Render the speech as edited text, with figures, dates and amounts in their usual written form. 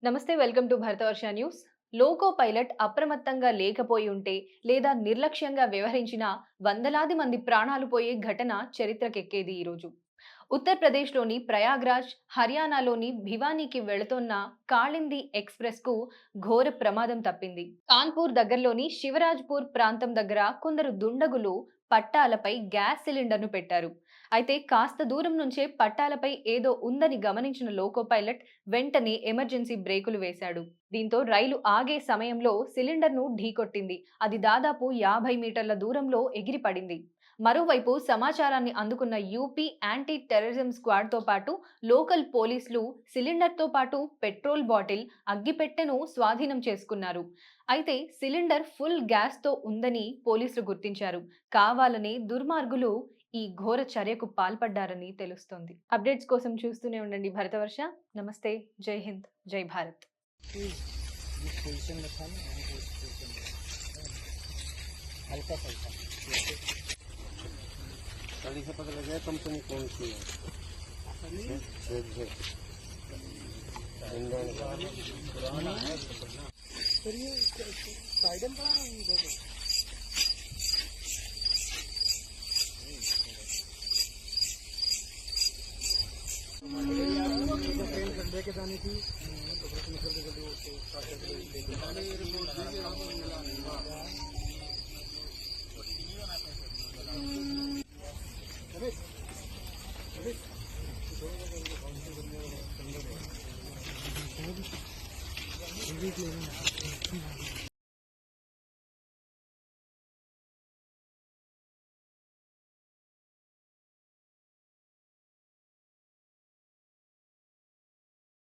నమస్తే. Welcome to Bharatavarsha news. Loco pilot అప్రమత్తంగా లేకపోయి ఉంటే లేదా నిర్లక్ష్యంగా వ్యవహరించిన వందలాది మంది ప్రాణాలు పోయే ఘటన చరిత్రకెక్కేది ఈరోజు. ఉత్తరప్రదేశ్‌లోని ప్రయాగ్రాజ్, హర్యానాలోని భివానీకి వెళుతోన్న కాళింది ఎక్స్‌ప్రెస్‌కు ఘోర ప్రమాదం తప్పింది. కాన్పూర్ దగ్గరలోని శివరాజ్‌పూర్ ప్రాంతం దగ్గర కొందరు దుండగులు పట్టాలపై గ్యాస్ సిలిండర్‌ను పెట్టారు. అయితే కాస్త దూరం నుంచే పట్టాలపై ఏదో ఉందని గమనించిన లోకో పైలట్ వెంటనే ఎమర్జెన్సీ బ్రేకులు వేశాడు. దీంతో రైలు ఆగే సమయంలో సిలిండర్‌ను ఢీకొట్టింది. అది దాదాపు 50 మీటర్ల దూరంలో ఎగిరి పడింది. మరోవైపు సమాచారాన్ని అందుకున్న యూపీ యాంటీ టెర్రరిజం స్క్వాడ్‌తో పాటు లోకల్ పోలీసులు సిలిండర్‌తో పాటు పెట్రోల్ బాటిల్, అగ్గిపెట్టెను స్వాధీనం చేసుకున్నారు. అయితే సిలిండర్ ఫుల్ గ్యాస్‌తో ఉందని పోలీసులు గుర్తించారు. కావాలనే దుర్మార్గులు ఈ ఘోర చర్యకు పాల్పడ్డారని తెలుస్తోంది. అప్డేట్స్ కోసం చూస్తూనే ఉండండి భరతవర్ష. నమస్తే. జై హింద్. జై భారత్. जिस पोजीशन में था ना उस पोजीशन में हल्का सा गाड़ी से पता लगा कंपनी कौन सी है फिर ये साइडन था लेके जानी थी तो